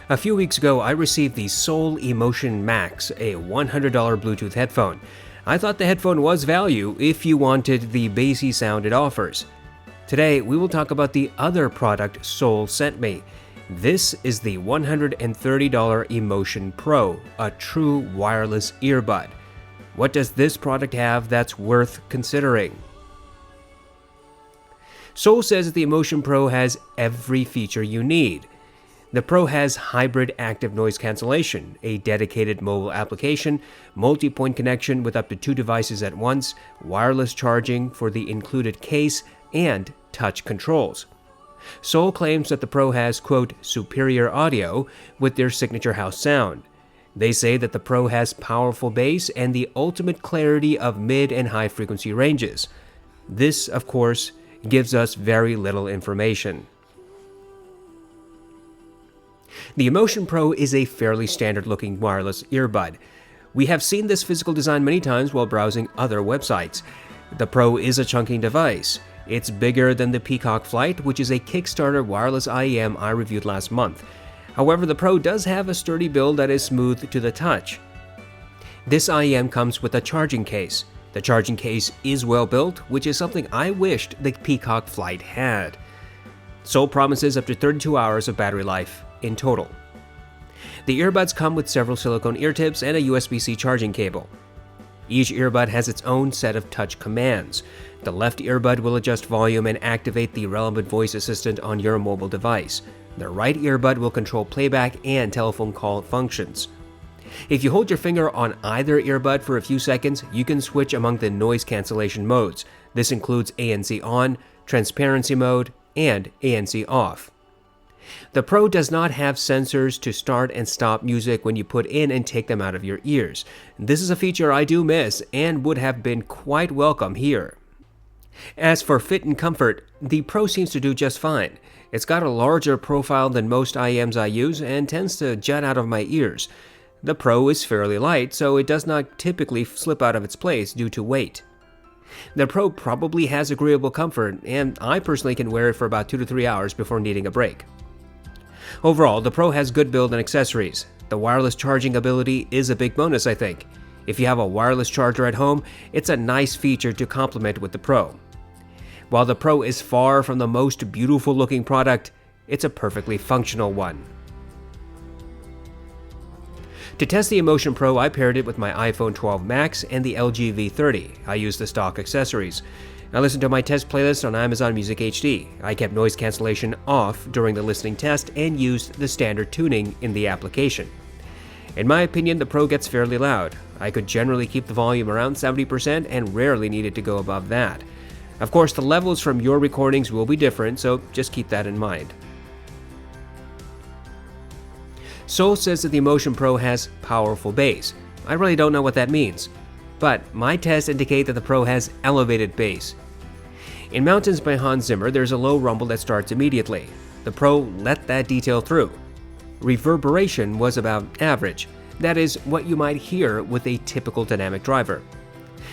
A few weeks ago, I received the Soul Emotion Max, a $100 Bluetooth headphone. I thought the headphone was value if you wanted the bassy sound it offers. Today, we will talk about the other product Soul sent me. This is the $130 Emotion Pro, a true wireless earbud. What does this product have that's worth considering? Soul says that the Emotion Pro has every feature you need. The Pro has hybrid active noise cancellation, a dedicated mobile application, multi-point connection with up to 2 devices at once, wireless charging for the included case, and touch controls. Soul claims that the Pro has, quote, superior audio with their signature house sound. They say that the Pro has powerful bass and the ultimate clarity of mid and high frequency ranges. This, of course, gives us very little information. The Emotion Pro is a fairly standard-looking wireless earbud. We have seen this physical design many times while browsing other websites. The Pro is a chunking device. It's bigger than the Peacock Flight, which is a Kickstarter wireless IEM I reviewed last month. However, the Pro does have a sturdy build that is smooth to the touch. This IEM comes with a charging case. The charging case is well built, which is something I wished the Peacock Flight had. Soul promises up to 32 hours of battery life in total. The earbuds come with several silicone ear tips and a USB-C charging cable. Each earbud has its own set of touch commands. The left earbud will adjust volume and activate the relevant voice assistant on your mobile device. The right earbud will control playback and telephone call functions. If you hold your finger on either earbud for a few seconds, you can switch among the noise cancellation modes. This includes ANC on, transparency mode, and ANC off. The Pro does not have sensors to start and stop music when you put in and take them out of your ears. This is a feature I do miss and would have been quite welcome here. As for fit and comfort, the Pro seems to do just fine. It's got a larger profile than most IEMs I use and tends to jut out of my ears. The Pro is fairly light, so it does not typically slip out of its place due to weight. The Pro probably has agreeable comfort, and I personally can wear it for about 2 to 3 hours before needing a break. Overall, the Pro has good build and accessories. The wireless charging ability is a big bonus, I think. If you have a wireless charger at home, it's a nice feature to complement with the Pro. While the Pro is far from the most beautiful looking product, it's a perfectly functional one. To test the Emotion Pro, I paired it with my iPhone 12 Max and the LG V30. I used the stock accessories. I listened to my test playlist on Amazon Music HD. I kept noise cancellation off during the listening test and used the standard tuning in the application. In my opinion, the Pro gets fairly loud. I could generally keep the volume around 70% and rarely needed to go above that. Of course, the levels from your recordings will be different, so just keep that in mind. Soul says that the Emotion Pro has powerful bass. I really don't know what that means, but my tests indicate that the Pro has elevated bass. In Mountains by Hans Zimmer, there's a low rumble that starts immediately. The Pro let that detail through. Reverberation was about average. That is what you might hear with a typical dynamic driver.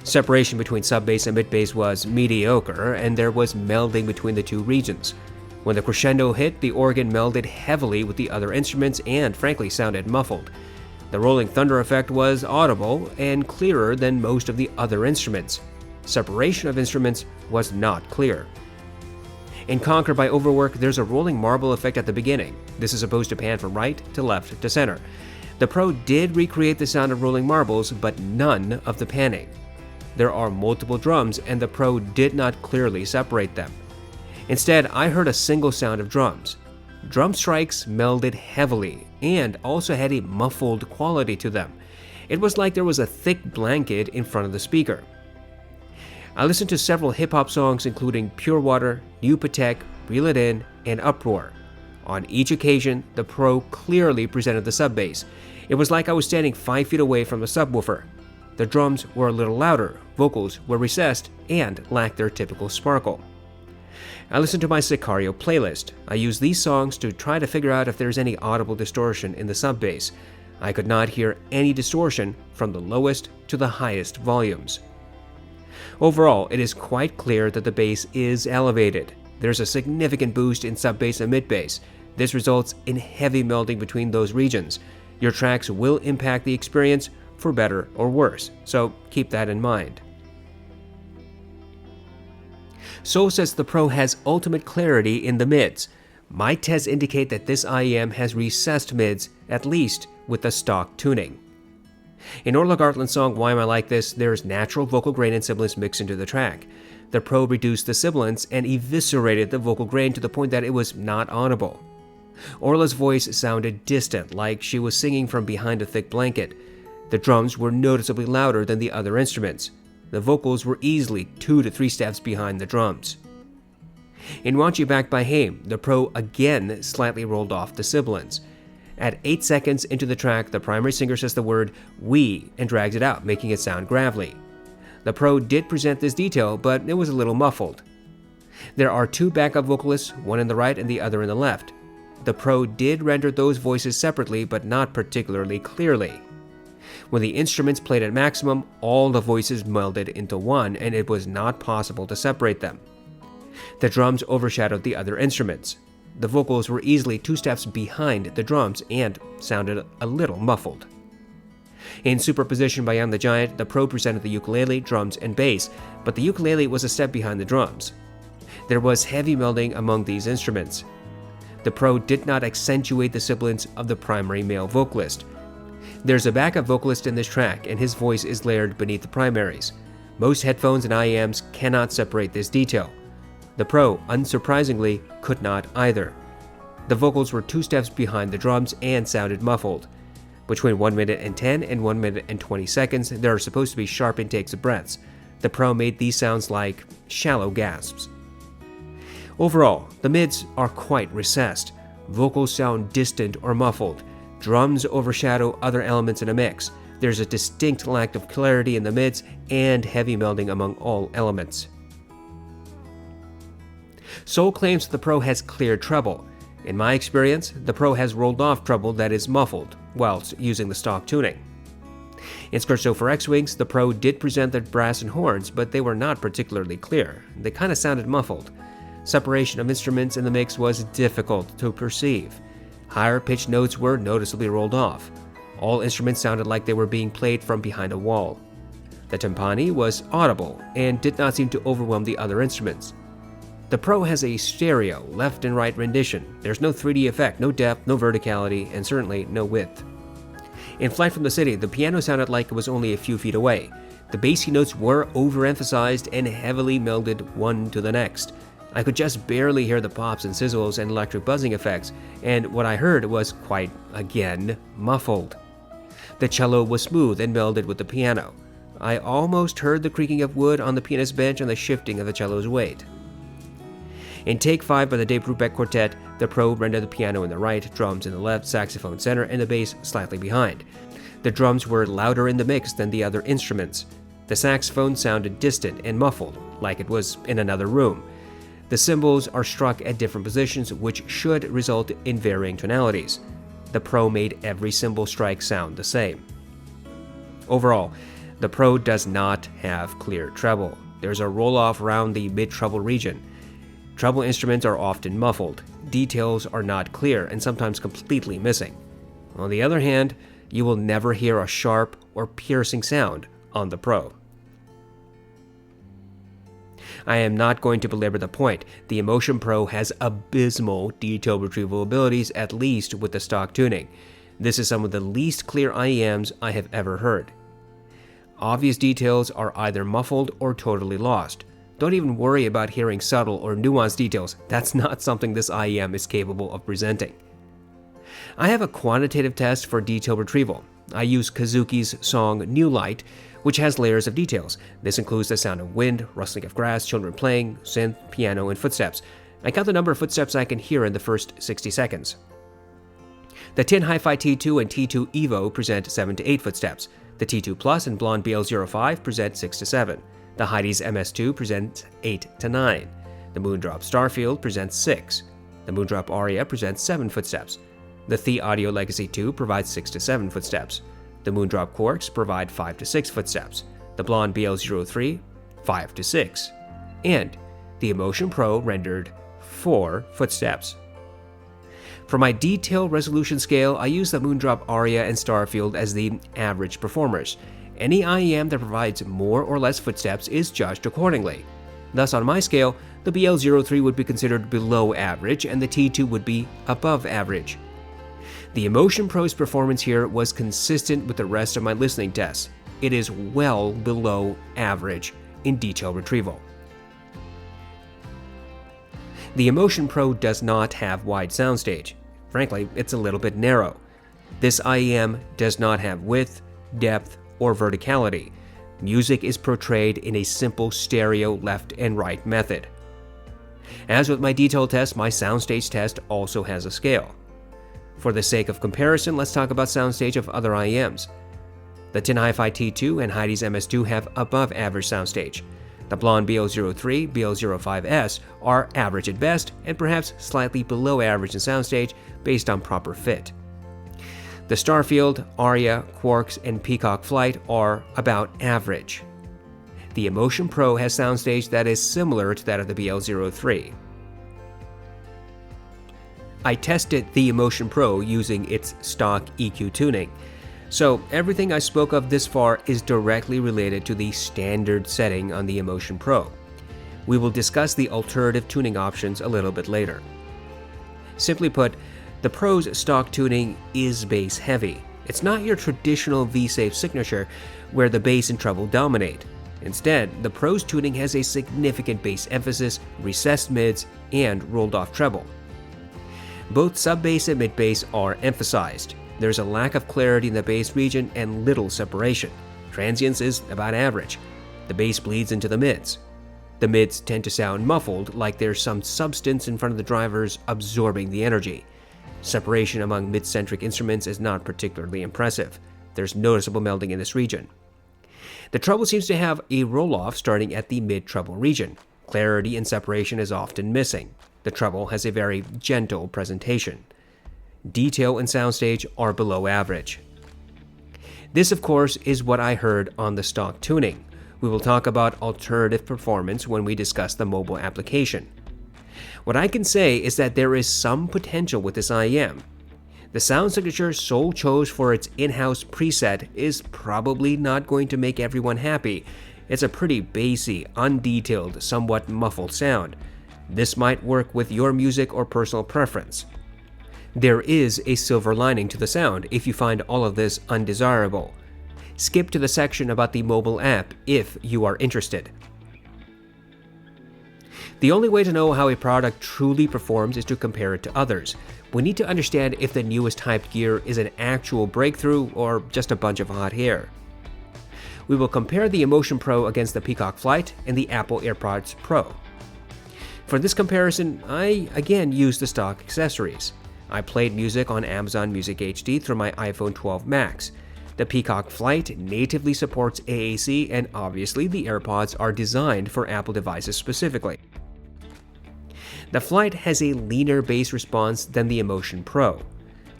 Separation between sub-bass and mid-bass was mediocre, and there was melding between the two regions. When the crescendo hit, the organ melded heavily with the other instruments and frankly sounded muffled. The rolling thunder effect was audible and clearer than most of the other instruments. Separation of instruments was not clear. In Conquer by Overwork, there's a rolling marble effect at the beginning. This is supposed to pan from right to left to center. The Pro did recreate the sound of rolling marbles, but none of the panning. There are multiple drums, and the Pro did not clearly separate them. Instead, I heard a single sound of drums. Drum strikes melded heavily and also had a muffled quality to them. It was like there was a thick blanket in front of the speaker. I listened to several hip-hop songs including Pure Water, New Patek, Reel It In, and Uproar. On each occasion, the Pro clearly presented the sub-bass. It was like I was standing 5 feet away from the subwoofer. The drums were a little louder, vocals were recessed, and lacked their typical sparkle. I listened to my Sicario playlist. I used these songs to try to figure out if there's any audible distortion in the sub-bass. I could not hear any distortion from the lowest to the highest volumes. Overall, it is quite clear that the bass is elevated. There's a significant boost in sub-bass and mid-bass. This results in heavy melding between those regions. Your tracks will impact the experience for better or worse, so keep that in mind. Soul says the Pro has ultimate clarity in the mids. My tests indicate that this IEM has recessed mids, at least with the stock tuning. In Orla Gartland's song Why Am I Like This, there's natural vocal grain and sibilance mixed into the track. The Pro reduced the sibilance and eviscerated the vocal grain to the point that it was not audible. Orla's voice sounded distant, like she was singing from behind a thick blanket. The drums were noticeably louder than the other instruments. The vocals were easily 2 to 3 steps behind the drums. In Want You Back by Haim, the Pro again slightly rolled off the sibilance. At 8 seconds into the track, the primary singer says the word "we" and drags it out, making it sound gravelly. The Pro did present this detail, but it was a little muffled. There are 2 backup vocalists, one in the right and the other in the left. The Pro did render those voices separately, but not particularly clearly. When the instruments played at maximum, all the voices melded into one, and it was not possible to separate them. The drums overshadowed the other instruments. The vocals were easily 2 steps behind the drums and sounded a little muffled. In Superposition by Young the Giant, the Pro presented the ukulele, drums, and bass, but the ukulele was a step behind the drums. There was heavy melding among these instruments. The Pro did not accentuate the sibilance of the primary male vocalist. There's a backup vocalist in this track, and his voice is layered beneath the primaries. Most headphones and IEMs cannot separate this detail. The Pro, unsurprisingly, could not either. The vocals were 2 steps behind the drums and sounded muffled. Between 1 minute and 10 and 1 minute and 20 seconds, there are supposed to be sharp intakes of breaths. The Pro made these sounds like shallow gasps. Overall, the mids are quite recessed. Vocals sound distant or muffled. Drums overshadow other elements in a mix. There's a distinct lack of clarity in the mids and heavy melding among all elements. Soul claims the Pro has clear treble. In my experience, the Pro has rolled off treble that is muffled, whilst using the stock tuning. In Scherzo for X-Wings, the Pro did present the brass and horns, but they were not particularly clear. They kind of sounded muffled. Separation of instruments in the mix was difficult to perceive. Higher pitched notes were noticeably rolled off. All instruments sounded like they were being played from behind a wall. The timpani was audible and did not seem to overwhelm the other instruments. The Pro has a stereo left and right rendition. There's no 3D effect, no depth, no verticality, and certainly no width. In Flight from the City, the piano sounded like it was only a few feet away. The bassy notes were overemphasized and heavily melded one to the next. I could just barely hear the pops and sizzles and electric buzzing effects, and what I heard was quite, again, muffled. The cello was smooth and melded with the piano. I almost heard the creaking of wood on the pianist's bench and the shifting of the cello's weight. In Take 5 by the Dave Brubeck Quartet, the Pro rendered the piano in the right, drums in the left, saxophone center, and the bass slightly behind. The drums were louder in the mix than the other instruments. The saxophone sounded distant and muffled, like it was in another room. The cymbals are struck at different positions, which should result in varying tonalities. The Pro made every cymbal strike sound the same. Overall, the Pro does not have clear treble. There's a roll-off around the mid-treble region. Treble instruments are often muffled. Details are not clear and sometimes completely missing. On the other hand, you will never hear a sharp or piercing sound on the Pro. I am not going to belabor the point. The Emotion Pro has abysmal detail retrieval abilities, at least with the stock tuning. This is some of the least clear IEMs I have ever heard. Obvious details are either muffled or totally lost. Don't even worry about hearing subtle or nuanced details. That's not something this IEM is capable of presenting. I have a quantitative test for detail retrieval. I use Kazuki's song New Light, which has layers of details. This includes the sound of wind, rustling of grass, children playing, synth, piano, and footsteps. I count the number of footsteps I can hear in the first 60 seconds. The Tin Hi-Fi T2 and T2 Evo present 7 to 8 footsteps. The T2 Plus and Blonde BL05 present 6 to 7. The Heidi's MS2 presents 8 to 9. The Moondrop Starfield presents 6. The Moondrop Aria presents 7 footsteps. The The Audio Legacy 2 provides 6 to 7 footsteps. The Moondrop Quarks provide 5 to 6 footsteps. The Blonde BL03, 5 to 6. And the Emotion Pro rendered 4 footsteps. For my detail resolution scale, I use the Moondrop Aria and Starfield as the average performers. Any IEM that provides more or less footsteps is judged accordingly. Thus, on my scale, the BL03 would be considered below average and the T2 would be above average. The Emotion Pro's performance here was consistent with the rest of my listening tests. It is well below average in detail retrieval. The Emotion Pro does not have wide soundstage. Frankly, it's a little bit narrow. This IEM does not have width, depth, or verticality. Music is portrayed in a simple stereo left and right method. As with my detail test, my soundstage test also has a scale. For the sake of comparison, let's talk about soundstage of other IEMs. The Tin Hi-Fi T2 and Heidi's MS2 have above average soundstage. The Blonde BL03, BL05S are average at best and perhaps slightly below average in soundstage based on proper fit. The Starfield, Aria, Quarks, and Peacock Flight are about average. The Emotion Pro has soundstage that is similar to that of the BL03. I tested the Emotion Pro using its stock EQ tuning, so everything I spoke of this far is directly related to the standard setting on the Emotion Pro. We will discuss the alternative tuning options a little bit later. Simply put, the Pro's stock tuning is bass heavy. It's not your traditional V-Safe signature where the bass and treble dominate. Instead, the Pro's tuning has a significant bass emphasis, recessed mids, and rolled off treble. Both sub-bass and mid-bass are emphasized. There's a lack of clarity in the bass region and little separation. Transience is about average. The bass bleeds into the mids. The mids tend to sound muffled, like there's some substance in front of the drivers absorbing the energy. Separation among mid-centric instruments is not particularly impressive. There's noticeable melding in this region. The treble seems to have a roll-off starting at the mid-treble region. Clarity and separation is often missing. The treble has a very gentle presentation. Detail and soundstage are below average. This, of course, is what I heard on the stock tuning. We will talk about alternative performance when we discuss the mobile application. What I can say is that there is some potential with this IEM. The sound signature Soul chose for its in-house preset is probably not going to make everyone happy. It's a pretty bassy, undetailed, somewhat muffled sound. This might work with your music or personal preference. There is a silver lining to the sound if you find all of this undesirable. Skip to the section about the mobile app if you are interested. The only way to know how a product truly performs is to compare it to others. We need to understand if the newest hyped gear is an actual breakthrough or just a bunch of hot hair. We will compare the Emotion Pro against the Peacock Flight and the Apple AirPods Pro. For this comparison, I again used the stock accessories. I played music on Amazon Music HD through my iPhone 12 Max. The Peacock Flight natively supports AAC, and obviously the AirPods are designed for Apple devices specifically. The Flight has a leaner bass response than the Emotion Pro.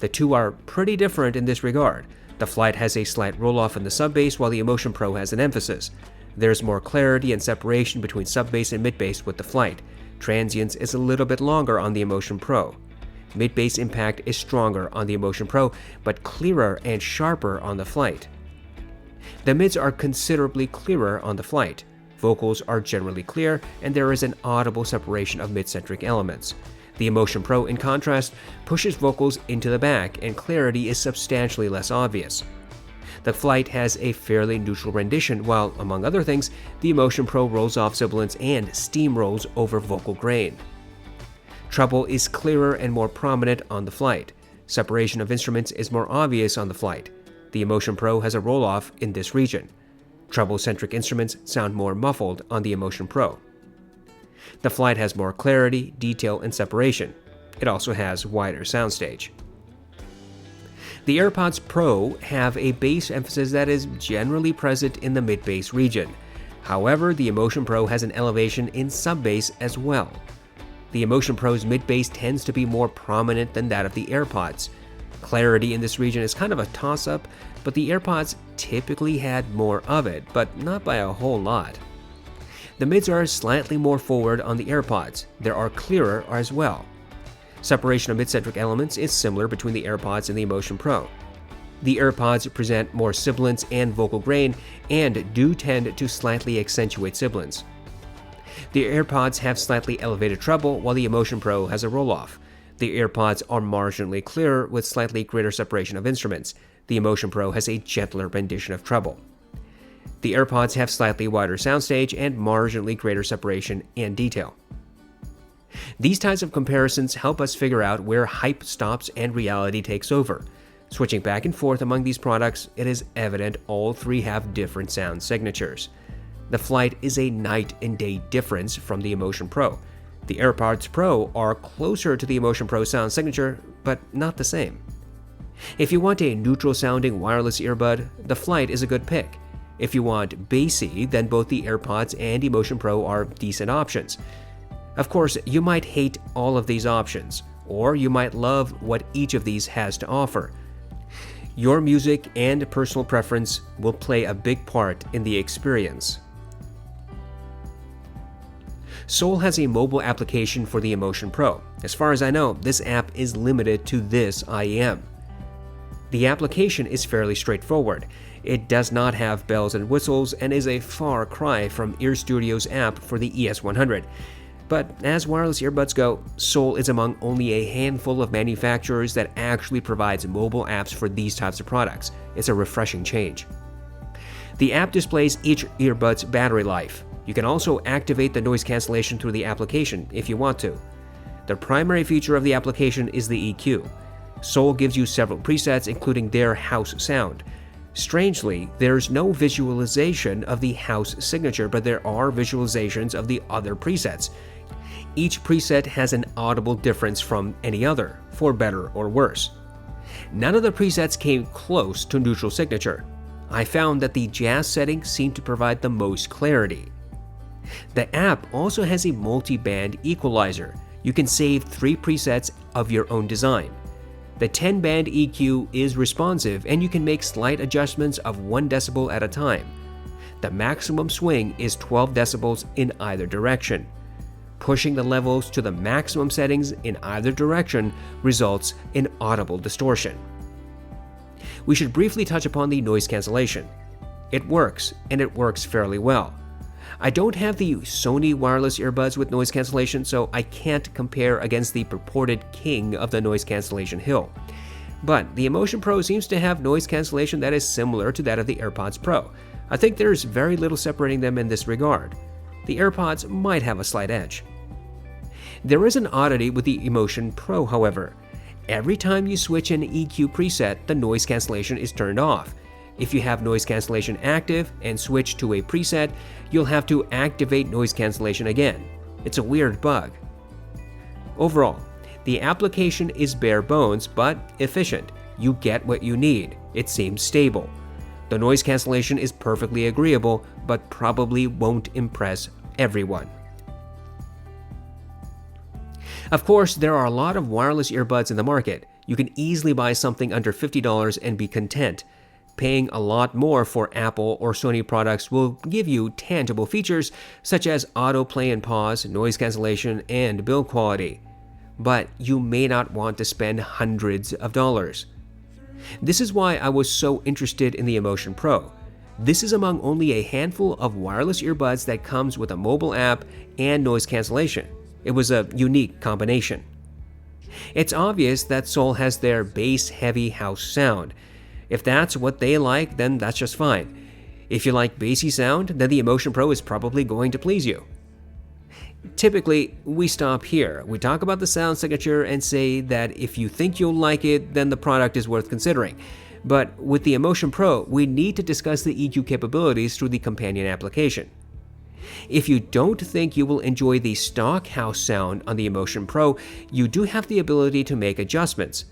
The two are pretty different in this regard. The Flight has a slight roll-off in the sub-bass while the Emotion Pro has an emphasis. There's more clarity and separation between sub-bass and mid-bass with the Flight. Transience is a little bit longer on the Emotion Pro. Mid-bass impact is stronger on the Emotion Pro, but clearer and sharper on the Flight. The mids are considerably clearer on the Flight. Vocals are generally clear, and there is an audible separation of mid-centric elements. The Emotion Pro, in contrast, pushes vocals into the back, and clarity is substantially less obvious. The Flight has a fairly neutral rendition, while, among other things, the Emotion Pro rolls off sibilants and steamrolls over vocal grain. Treble is clearer and more prominent on the Flight. Separation of instruments is more obvious on the Flight. The Emotion Pro has a roll-off in this region. Treble-centric instruments sound more muffled on the Emotion Pro. The Flight has more clarity, detail, and separation. It also has wider soundstage. The AirPods Pro have a bass emphasis that is generally present in the mid-bass region. However, the Emotion Pro has an elevation in sub-bass as well. The Emotion Pro's mid-bass tends to be more prominent than that of the AirPods. Clarity in this region is kind of a toss-up, but the AirPods typically had more of it, but not by a whole lot. The mids are slightly more forward on the AirPods. They are clearer as well. Separation of mid-centric elements is similar between the AirPods and the Emotion Pro. The AirPods present more sibilance and vocal grain and do tend to slightly accentuate sibilance. The AirPods have slightly elevated treble while the Emotion Pro has a roll-off. The AirPods are marginally clearer with slightly greater separation of instruments. The Emotion Pro has a gentler rendition of treble. The AirPods have slightly wider soundstage and marginally greater separation and detail. These types of comparisons help us figure out where hype stops and reality takes over. Switching back and forth among these products, it is evident all three have different sound signatures. The flight is a night and day difference from the Emotion Pro. The AirPods Pro are closer to the Emotion Pro sound signature, but not the same. If you want a neutral-sounding wireless earbud, the Flight is a good pick. If you want bassy, then both the AirPods and Emotion Pro are decent options. Of course, you might hate all of these options, or you might love what each of these has to offer. Your music and personal preference will play a big part in the experience. Soul has a mobile application for the Emotion Pro. As far as I know, this app is limited to this IEM. The application is fairly straightforward. It does not have bells and whistles and is a far cry from Earstudio's app for the ES100. But as wireless earbuds go, Soul is among only a handful of manufacturers that actually provides mobile apps for these types of products. It's a refreshing change. The app displays each earbud's battery life. You can also activate the noise cancellation through the application if you want to. The primary feature of the application is the EQ. Soul gives you several presets, including their house sound. Strangely, there's no visualization of the house signature, but there are visualizations of the other presets. Each preset has an audible difference from any other, for better or worse. None of the presets came close to neutral signature. I found that the jazz setting seemed to provide the most clarity. The app also has a multi-band equalizer. You can save 3 presets of your own design. The 10-band EQ is responsive and you can make slight adjustments of 1 decibel at a time. The maximum swing is 12 decibels in either direction. Pushing the levels to the maximum settings in either direction results in audible distortion. We should briefly touch upon the noise cancellation. It works, and it works fairly well. I don't have the Sony wireless earbuds with noise cancellation, so I can't compare against the purported king of the noise cancellation hill. But the Emotion Pro seems to have noise cancellation that is similar to that of the AirPods Pro. I think there's very little separating them in this regard. The AirPods might have a slight edge. There is an oddity with the Emotion Pro, however. Every time you switch an EQ preset, the noise cancellation is turned off. If you have noise cancellation active and switch to a preset, you'll have to activate noise cancellation again. It's a weird bug. Overall, the application is bare bones but efficient. You get what you need. It seems stable. The noise cancellation is perfectly agreeable but probably won't impress everyone. Of course, there are a lot of wireless earbuds in the market. You can easily buy something under $50 and be content. Paying a lot more for Apple or Sony products will give you tangible features such as autoplay and pause, noise cancellation, and build quality. But you may not want to spend hundreds of dollars. This is why I was so interested in the Emotion Pro. This is among only a handful of wireless earbuds that comes with a mobile app and noise cancellation. It was a unique combination. It's obvious that Soul has their bass-heavy house sound. If that's what they like, then that's just fine. If you like bassy sound, then the Emotion Pro is probably going to please you. Typically, we stop here. We talk about the sound signature and say that if you think you'll like it, then the product is worth considering. But with the Emotion Pro, we need to discuss the EQ capabilities through the companion application. If you don't think you will enjoy the stock house sound on the Emotion Pro, you do have the ability to make adjustments.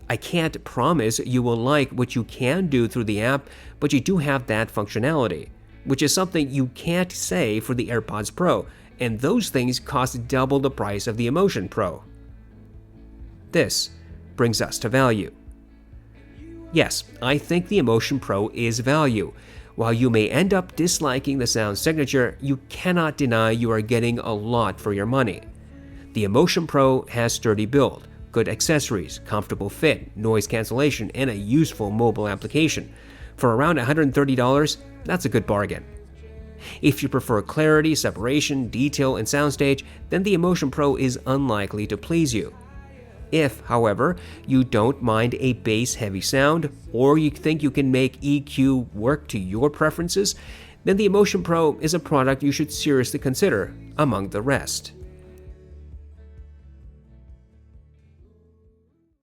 I can't promise you will like what you can do through the app, but you do have that functionality, which is something you can't say for the AirPods Pro, and those things cost double the price of the Emotion Pro. This brings us to value. Yes, I think the Emotion Pro is value. While you may end up disliking the sound signature, you cannot deny you are getting a lot for your money. The Emotion Pro has sturdy build, good accessories, comfortable fit, noise cancellation, and a useful mobile application. For around $130, that's a good bargain. If you prefer clarity, separation, detail, and soundstage, then the Emotion Pro is unlikely to please you. If, however, you don't mind a bass-heavy sound, or you think you can make EQ work to your preferences, then the Emotion Pro is a product you should seriously consider among the rest.